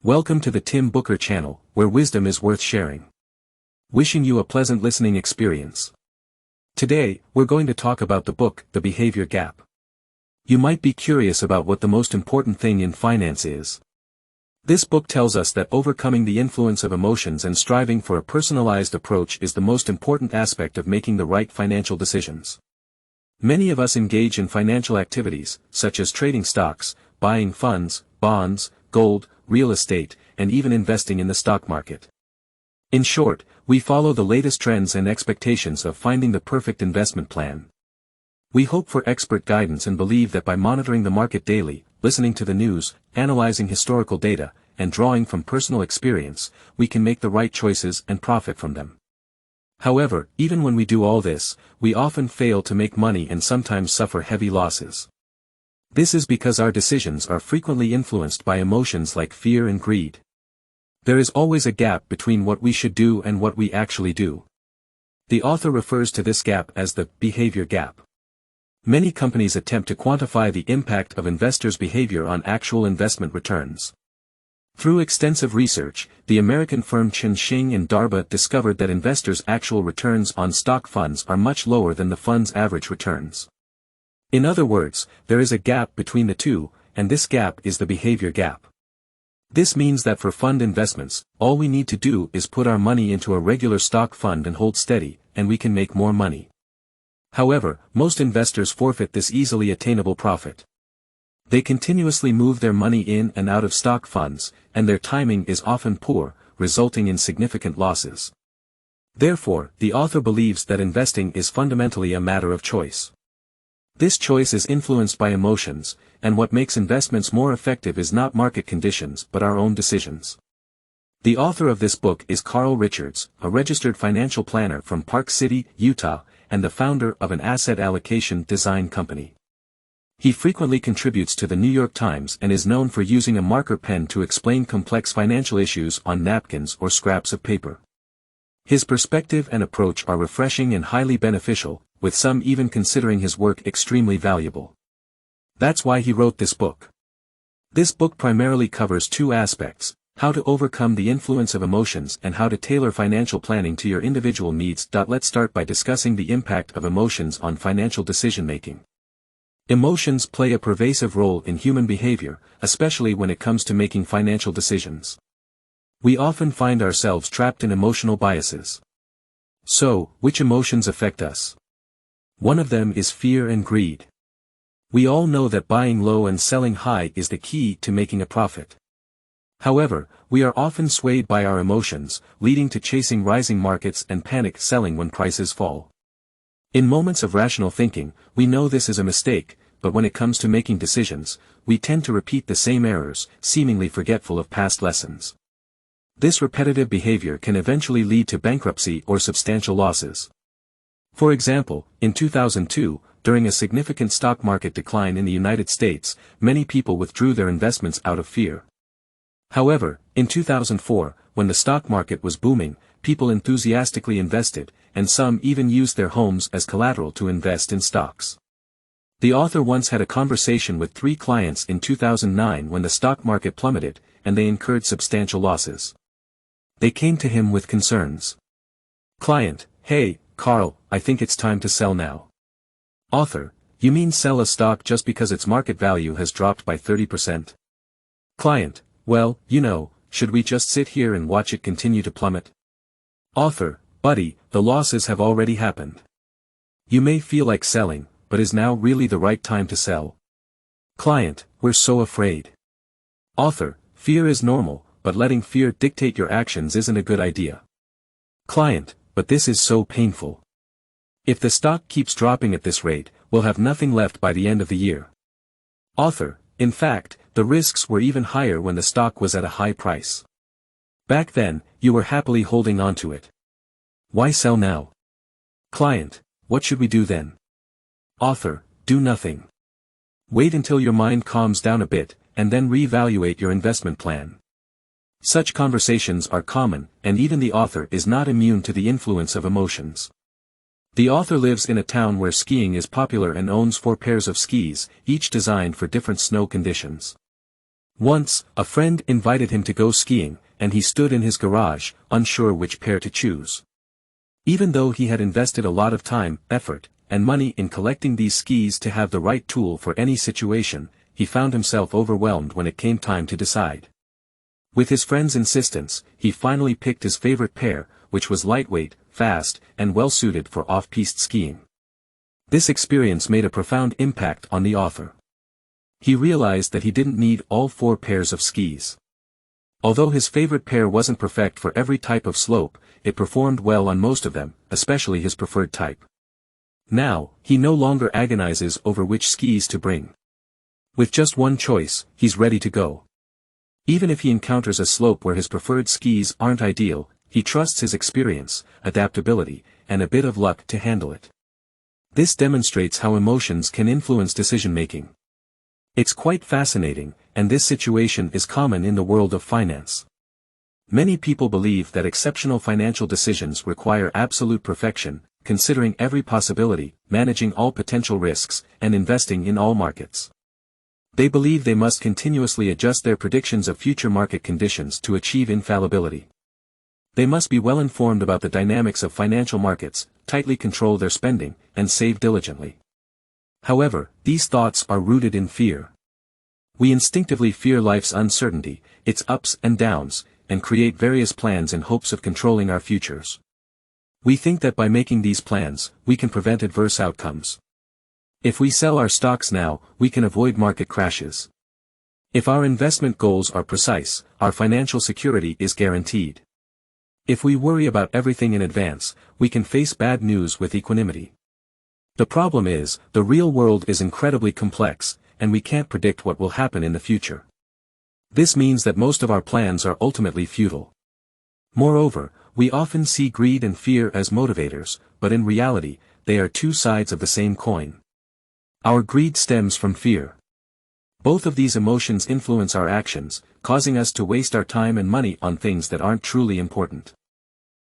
Welcome to the Tim Booker channel, where wisdom is worth sharing. Wishing you a pleasant listening experience. Today, we're going to talk about the book, The Behavior Gap. You might be curious about what the most important thing in finance is. This book tells us that overcoming the influence of emotions and striving for a personalized approach is the most important aspect of making the right financial decisions. Many of us engage in financial activities, such as trading stocks, buying funds, bonds, gold, real estate, and even investing in the stock market. In short, we follow the latest trends and expectations of finding the perfect investment plan. We hope for expert guidance and believe that by monitoring the market daily, listening to the news, analyzing historical data, and drawing from personal experience, we can make the right choices and profit from them. However, even when we do all this, we often fail to make money and sometimes suffer heavy losses. This is because our decisions are frequently influenced by emotions like fear and greed. There is always a gap between what we should do and what we actually do. The author refers to this gap as the behavior gap. Many companies attempt to quantify the impact of investors' behavior on actual investment returns. Through extensive research, the American firm Ching and Darba discovered that investors' actual returns on stock funds are much lower than the fund's average returns. In other words, there is a gap between the two, and this gap is the behavior gap. This means that for fund investments, all we need to do is put our money into a regular stock fund and hold steady, and we can make more money. However, most investors forfeit this easily attainable profit. They continuously move their money in and out of stock funds, and their timing is often poor, resulting in significant losses. Therefore, the author believes that investing is fundamentally a matter of choice. This choice is influenced by emotions, and what makes investments more effective is not market conditions but our own decisions. The author of this book is Carl Richards, a registered financial planner from Park City, Utah, and the founder of an asset allocation design company. He frequently contributes to the New York Times and is known for using a marker pen to explain complex financial issues on napkins or scraps of paper. His perspective and approach are refreshing and highly beneficial, with some even considering his work extremely valuable. That's why he wrote this book. This book primarily covers two aspects: how to overcome the influence of emotions and how to tailor financial planning to your individual needs. Let's start by discussing the impact of emotions on financial decision-making. Emotions play a pervasive role in human behavior, especially when it comes to making financial decisions. We often find ourselves trapped in emotional biases. So, which emotions affect us? One of them is fear and greed. We all know that buying low and selling high is the key to making a profit. However, we are often swayed by our emotions, leading to chasing rising markets and panic selling when prices fall. In moments of rational thinking, we know this is a mistake, but when it comes to making decisions, we tend to repeat the same errors, seemingly forgetful of past lessons. This repetitive behavior can eventually lead to bankruptcy or substantial losses. For example, in 2002, during a significant stock market decline in the United States, many people withdrew their investments out of fear. However, in 2004, when the stock market was booming, people enthusiastically invested, and some even used their homes as collateral to invest in stocks. The author once had a conversation with 3 clients in 2009 when the stock market plummeted, and they incurred substantial losses. They came to him with concerns. Client: "Hey, Carl, I think it's time to sell now." Author: "You mean sell a stock just because its market value has dropped by 30%? Client: "Well, should we just sit here and watch it continue to plummet?" Author: "Buddy, the losses have already happened. You may feel like selling, but is now really the right time to sell?" Client: "We're so afraid." Author: "Fear is normal, but letting fear dictate your actions isn't a good idea." Client: "But this is so painful. If the stock keeps dropping at this rate, we'll have nothing left by the end of the year." Author: "In fact, the risks were even higher when the stock was at a high price. Back then, you were happily holding on to it. Why sell now?" Client: "What should we do then?" Author: "Do nothing. Wait until your mind calms down a bit, and then reevaluate your investment plan." Such conversations are common, and even the author is not immune to the influence of emotions. The author lives in a town where skiing is popular and owns 4 pairs of skis, each designed for different snow conditions. Once, a friend invited him to go skiing, and he stood in his garage, unsure which pair to choose. Even though he had invested a lot of time, effort, and money in collecting these skis to have the right tool for any situation, he found himself overwhelmed when it came time to decide. With his friend's insistence, he finally picked his favorite pair, which was lightweight, fast, and well-suited for off-piste skiing. This experience made a profound impact on the author. He realized that he didn't need all 4 pairs of skis. Although his favorite pair wasn't perfect for every type of slope, it performed well on most of them, especially his preferred type. Now, he no longer agonizes over which skis to bring. With just one choice, he's ready to go. Even if he encounters a slope where his preferred skis aren't ideal, he trusts his experience, adaptability, and a bit of luck to handle it. This demonstrates how emotions can influence decision-making. It's quite fascinating, and this situation is common in the world of finance. Many people believe that exceptional financial decisions require absolute perfection, considering every possibility, managing all potential risks, and investing in all markets. They believe they must continuously adjust their predictions of future market conditions to achieve infallibility. They must be well informed about the dynamics of financial markets, tightly control their spending, and save diligently. However, these thoughts are rooted in fear. We instinctively fear life's uncertainty, its ups and downs, and create various plans in hopes of controlling our futures. We think that by making these plans, we can prevent adverse outcomes. If we sell our stocks now, we can avoid market crashes. If our investment goals are precise, our financial security is guaranteed. If we worry about everything in advance, we can face bad news with equanimity. The problem is, the real world is incredibly complex, and we can't predict what will happen in the future. This means that most of our plans are ultimately futile. Moreover, we often see greed and fear as motivators, but in reality, they are 2 sides of the same coin. Our greed stems from fear. Both of these emotions influence our actions, causing us to waste our time and money on things that aren't truly important.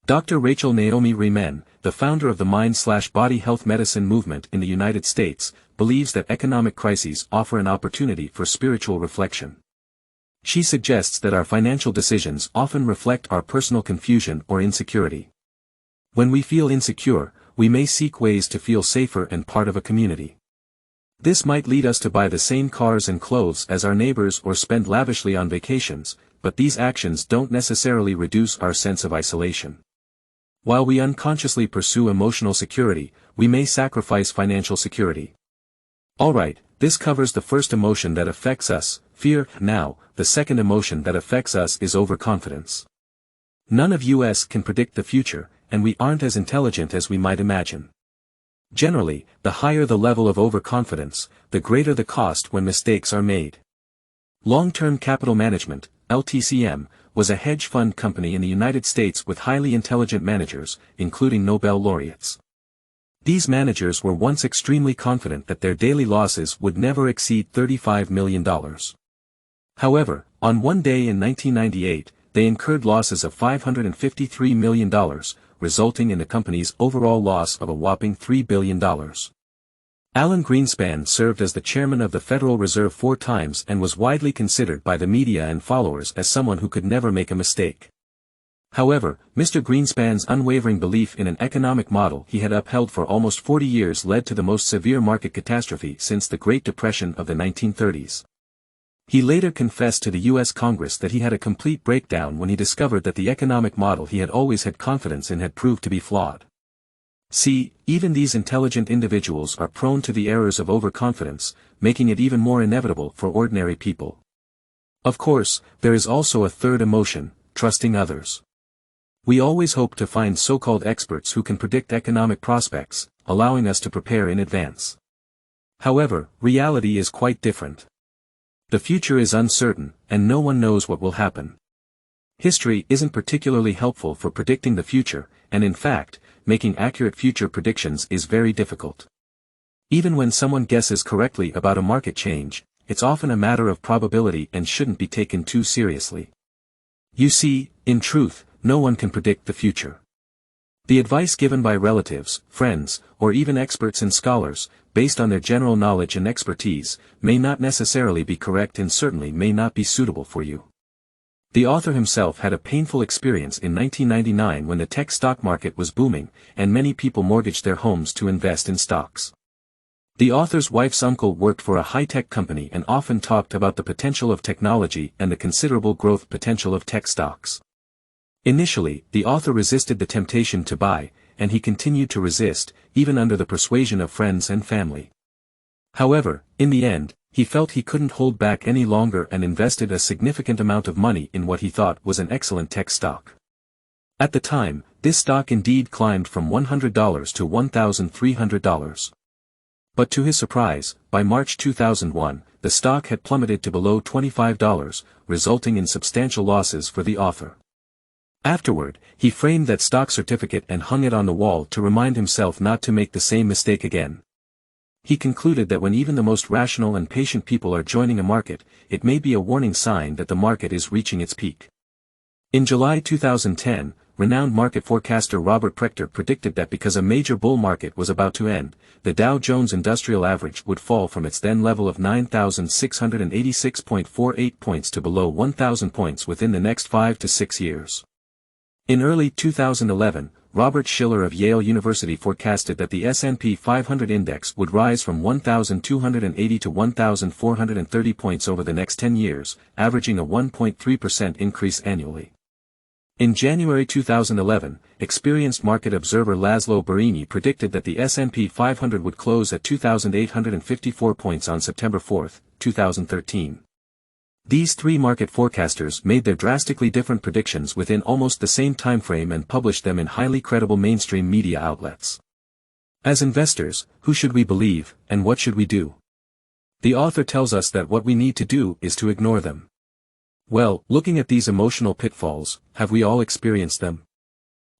Dr. Rachel Naomi Remen, the founder of the mind/body health medicine movement in the United States, believes that economic crises offer an opportunity for spiritual reflection. She suggests that our financial decisions often reflect our personal confusion or insecurity. When we feel insecure, we may seek ways to feel safer and part of a community. This might lead us to buy the same cars and clothes as our neighbors or spend lavishly on vacations, but these actions don't necessarily reduce our sense of isolation. While we unconsciously pursue emotional security, we may sacrifice financial security. Alright, this covers the first emotion that affects us, fear. Now, the second emotion that affects us is overconfidence. None of us can predict the future, and we aren't as intelligent as we might imagine. Generally, the higher the level of overconfidence, the greater the cost when mistakes are made. Long-Term Capital Management, LTCM, was a hedge fund company in the United States with highly intelligent managers, including Nobel laureates. These managers were once extremely confident that their daily losses would never exceed $35 million. However, on one day in 1998, they incurred losses of $553 million, resulting in the company's overall loss of a whopping $3 billion. Alan Greenspan served as the chairman of the Federal Reserve 4 times and was widely considered by the media and followers as someone who could never make a mistake. However, Mr. Greenspan's unwavering belief in an economic model he had upheld for almost 40 years led to the most severe market catastrophe since the Great Depression of the 1930s. He later confessed to the U.S. Congress that he had a complete breakdown when he discovered that the economic model he had always had confidence in had proved to be flawed. See, even these intelligent individuals are prone to the errors of overconfidence, making it even more inevitable for ordinary people. Of course, there is also a third emotion, trusting others. We always hope to find so-called experts who can predict economic prospects, allowing us to prepare in advance. However, reality is quite different. The future is uncertain, and no one knows what will happen. History isn't particularly helpful for predicting the future, and in fact, making accurate future predictions is very difficult. Even when someone guesses correctly about a market change, it's often a matter of probability and shouldn't be taken too seriously. You see, in truth, no one can predict the future. The advice given by relatives, friends, or even experts and scholars, based on their general knowledge and expertise, may not necessarily be correct and certainly may not be suitable for you. The author himself had a painful experience in 1999 when the tech stock market was booming, and many people mortgaged their homes to invest in stocks. The author's wife's uncle worked for a high-tech company and often talked about the potential of technology and the considerable growth potential of tech stocks. Initially, the author resisted the temptation to buy, and he continued to resist, even under the persuasion of friends and family. However, in the end, he felt he couldn't hold back any longer and invested a significant amount of money in what he thought was an excellent tech stock. At the time, this stock indeed climbed from $100 to $1,300. But to his surprise, by March 2001, the stock had plummeted to below $25, resulting in substantial losses for the author. Afterward, he framed that stock certificate and hung it on the wall to remind himself not to make the same mistake again. He concluded that when even the most rational and patient people are joining a market, it may be a warning sign that the market is reaching its peak. In July 2010, renowned market forecaster Robert Prechter predicted that because a major bull market was about to end, the Dow Jones Industrial Average would fall from its then level of 9,686.48 points to below 1,000 points within the next 5 to 6 years. In early 2011, Robert Shiller of Yale University forecasted that the S&P 500 index would rise from 1,280 to 1,430 points over the next 10 years, averaging a 1.3% increase annually. In January 2011, experienced market observer Laszlo Barini predicted that the S&P 500 would close at 2,854 points on September 4, 2013. These three market forecasters made their drastically different predictions within almost the same timeframe and published them in highly credible mainstream media outlets. As investors, who should we believe, and what should we do? The author tells us that what we need to do is to ignore them. Well, looking at these emotional pitfalls, have we all experienced them?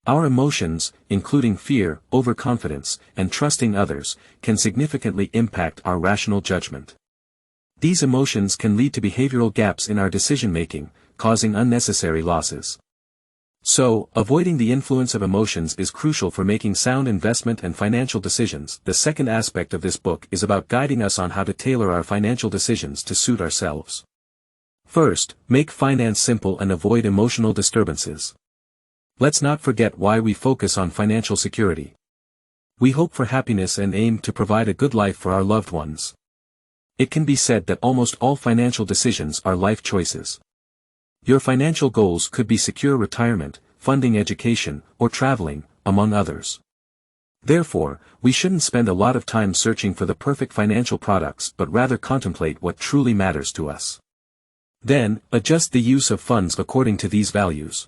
Our emotions, including fear, overconfidence, and trusting others, can significantly impact our rational judgment. These emotions can lead to behavioral gaps in our decision-making, causing unnecessary losses. So, avoiding the influence of emotions is crucial for making sound investment and financial decisions. The second aspect of this book is about guiding us on how to tailor our financial decisions to suit ourselves. First, make finance simple and avoid emotional disturbances. Let's not forget why we focus on financial security. We hope for happiness and aim to provide a good life for our loved ones. It can be said that almost all financial decisions are life choices. Your financial goals could be secure retirement, funding education, or traveling, among others. Therefore, we shouldn't spend a lot of time searching for the perfect financial products but rather contemplate what truly matters to us. Then, adjust the use of funds according to these values.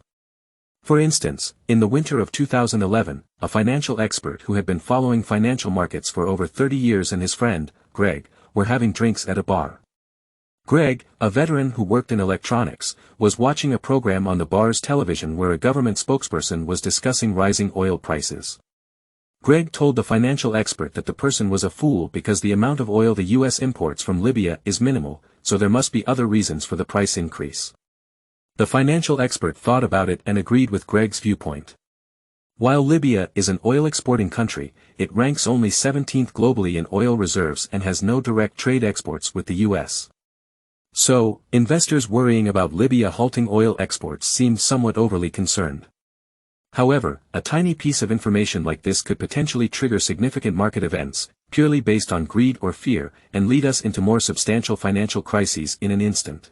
For instance, in the winter of 2011, a financial expert who had been following financial markets for over 30 years and his friend, Greg, were having drinks at a bar. Greg, a veteran who worked in electronics, was watching a program on the bar's television where a government spokesperson was discussing rising oil prices. Greg told the financial expert that the person was a fool because the amount of oil the U.S. imports from Libya is minimal, so there must be other reasons for the price increase. The financial expert thought about it and agreed with Greg's viewpoint. While Libya is an oil-exporting country, it ranks only 17th globally in oil reserves and has no direct trade exports with the U.S. So, investors worrying about Libya halting oil exports seemed somewhat overly concerned. However, a tiny piece of information like this could potentially trigger significant market events, purely based on greed or fear, and lead us into more substantial financial crises in an instant.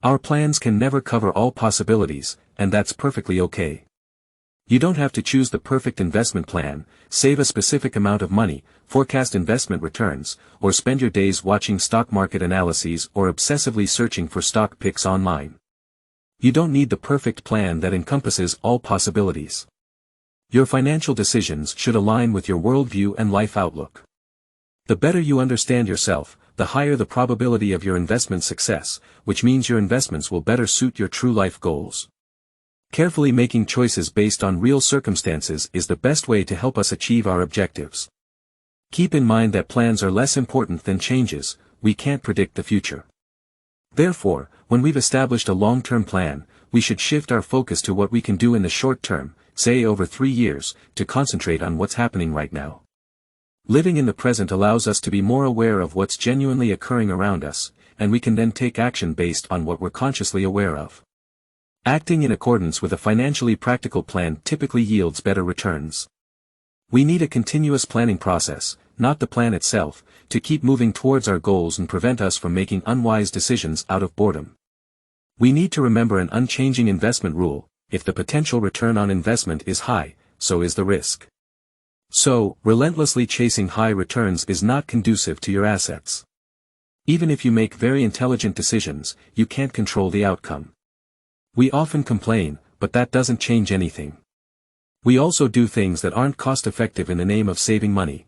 Our plans can never cover all possibilities, and that's perfectly okay. You don't have to choose the perfect investment plan, save a specific amount of money, forecast investment returns, or spend your days watching stock market analyses or obsessively searching for stock picks online. You don't need the perfect plan that encompasses all possibilities. Your financial decisions should align with your worldview and life outlook. The better you understand yourself, the higher the probability of your investment success, which means your investments will better suit your true life goals. Carefully making choices based on real circumstances is the best way to help us achieve our objectives. Keep in mind that plans are less important than changes. We can't predict the future. Therefore, when we've established a long-term plan, we should shift our focus to what we can do in the short term, say over 3 years, to concentrate on what's happening right now. Living in the present allows us to be more aware of what's genuinely occurring around us, and we can then take action based on what we're consciously aware of. Acting in accordance with a financially practical plan typically yields better returns. We need a continuous planning process, not the plan itself, to keep moving towards our goals and prevent us from making unwise decisions out of boredom. We need to remember an unchanging investment rule: if the potential return on investment is high, so is the risk. So, relentlessly chasing high returns is not conducive to your assets. Even if you make very intelligent decisions, you can't control the outcome. We often complain, but that doesn't change anything. We also do things that aren't cost-effective in the name of saving money.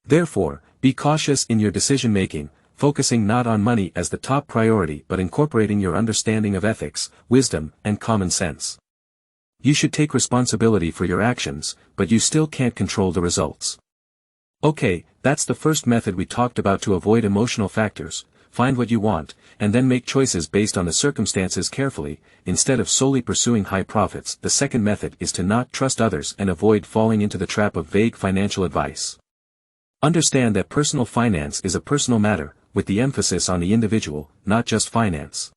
Therefore, be cautious in your decision-making, focusing not on money as the top priority but incorporating your understanding of ethics, wisdom, and common sense. You should take responsibility for your actions, but you still can't control the results. Okay, that's the first method we talked about to avoid emotional factors. Find what you want, and then make choices based on the circumstances carefully, instead of solely pursuing high profits. The second method is to not trust others and avoid falling into the trap of vague financial advice. Understand that personal finance is a personal matter, with the emphasis on the individual, not just finance.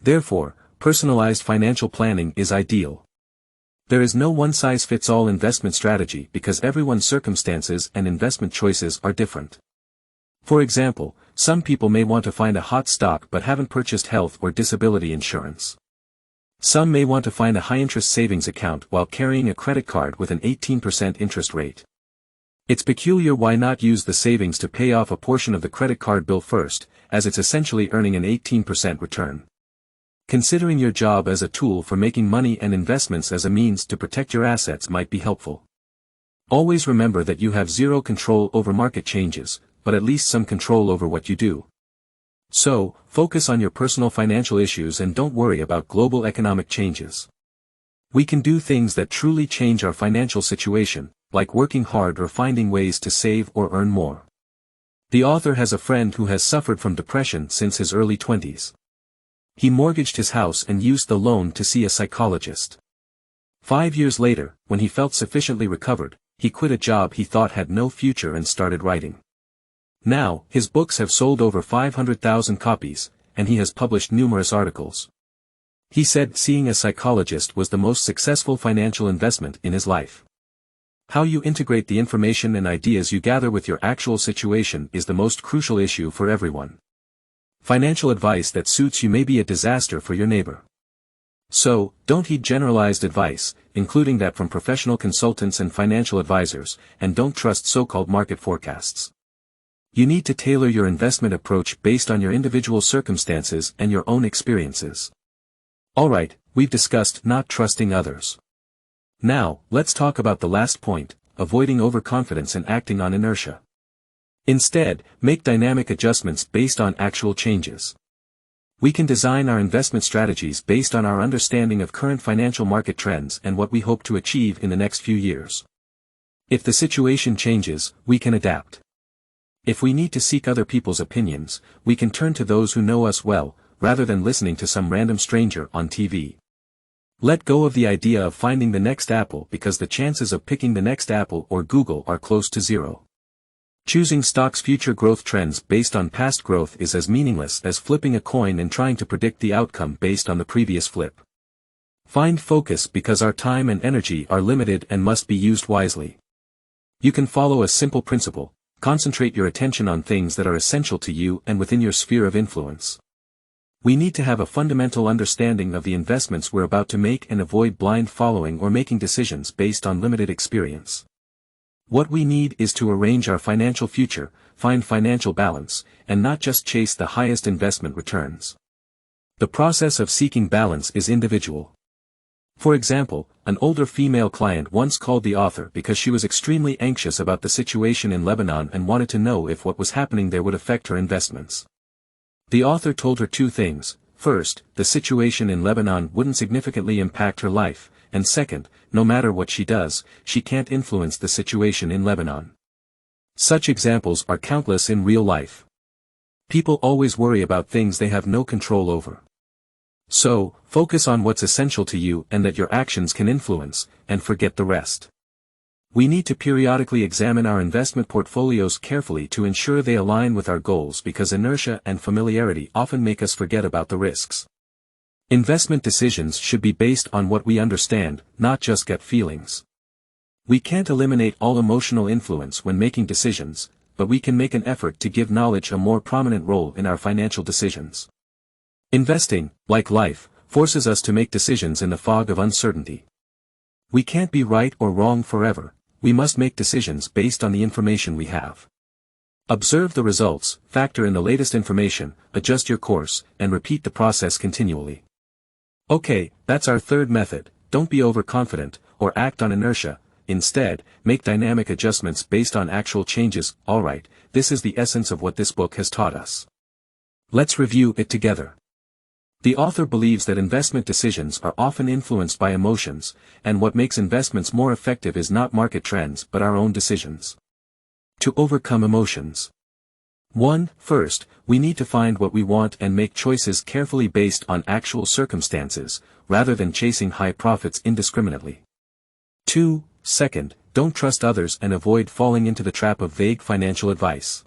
Therefore, personalized financial planning is ideal. There is no one-size-fits-all investment strategy because everyone's circumstances and investment choices are different. For example, some people may want to find a hot stock but haven't purchased health or disability insurance. Some may want to find a high-interest savings account while carrying a credit card with an 18% interest rate. It's peculiar. Why not use the savings to pay off a portion of the credit card bill first, as it's essentially earning an 18% return? Considering your job as a tool for making money and investments as a means to protect your assets might be helpful. Always remember that you have zero control over market changes, but at least some control over what you do. So, focus on your personal financial issues and don't worry about global economic changes. We can do things that truly change our financial situation, like working hard or finding ways to save or earn more. The author has a friend who has suffered from depression since his early 20s. He mortgaged his house and used the loan to see a psychologist. 5 years later, when he felt sufficiently recovered, he quit a job he thought had no future and started writing. Now, his books have sold over 500,000 copies, and he has published numerous articles. He said seeing a psychologist was the most successful financial investment in his life. How you integrate the information and ideas you gather with your actual situation is the most crucial issue for everyone. Financial advice that suits you may be a disaster for your neighbor. So, don't heed generalized advice, including that from professional consultants and financial advisors, and don't trust so-called market forecasts. You need to tailor your investment approach based on your individual circumstances and your own experiences. Alright, we've discussed not trusting others. Now, let's talk about the last point, avoiding overconfidence and acting on inertia. Instead, make dynamic adjustments based on actual changes. We can design our investment strategies based on our understanding of current financial market trends and what we hope to achieve in the next few years. If the situation changes, we can adapt. If we need to seek other people's opinions, we can turn to those who know us well, rather than listening to some random stranger on TV. Let go of the idea of finding the next Apple because the chances of picking the next Apple or Google are close to zero. Choosing stocks' future growth trends based on past growth is as meaningless as flipping a coin and trying to predict the outcome based on the previous flip. Find focus because our time and energy are limited and must be used wisely. You can follow a simple principle: concentrate your attention on things that are essential to you and within your sphere of influence. We need to have a fundamental understanding of the investments we're about to make and avoid blind following or making decisions based on limited experience. What we need is to arrange our financial future, find financial balance, and not just chase the highest investment returns. The process of seeking balance is individual. For example, an older female client once called the author because she was extremely anxious about the situation in Lebanon and wanted to know if what was happening there would affect her investments. The author told her two things: first, the situation in Lebanon wouldn't significantly impact her life, and second, no matter what she does, she can't influence the situation in Lebanon. Such examples are countless in real life. People always worry about things they have no control over. So, focus on what's essential to you and that your actions can influence, and forget the rest. We need to periodically examine our investment portfolios carefully to ensure they align with our goals because inertia and familiarity often make us forget about the risks. Investment decisions should be based on what we understand, not just gut feelings. We can't eliminate all emotional influence when making decisions, but we can make an effort to give knowledge a more prominent role in our financial decisions. Investing, like life, forces us to make decisions in the fog of uncertainty. We can't be right or wrong forever. We must make decisions based on the information we have. Observe the results, factor in the latest information, adjust your course, and repeat the process continually. Okay, that's our third method. Don't be overconfident, or act on inertia. Instead, make dynamic adjustments based on actual changes. Alright, this is the essence of what this book has taught us. Let's review it together. The author believes that investment decisions are often influenced by emotions, and what makes investments more effective is not market trends but our own decisions. To overcome emotions. 1. First, we need to find what we want and make choices carefully based on actual circumstances, rather than chasing high profits indiscriminately. 2. Second, don't trust others and avoid falling into the trap of vague financial advice.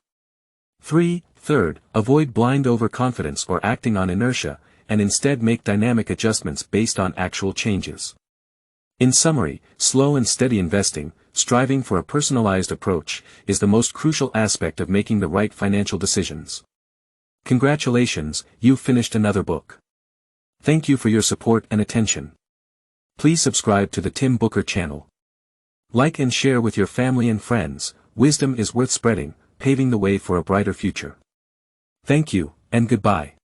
3. Third, avoid blind overconfidence or acting on inertia, and instead make dynamic adjustments based on actual changes. In summary, slow and steady investing, striving for a personalized approach, is the most crucial aspect of making the right financial decisions. Congratulations, you've finished another book. Thank you for your support and attention. Please subscribe to the Tim Booker channel. Like and share with your family and friends. Wisdom is worth spreading, paving the way for a brighter future. Thank you, and goodbye.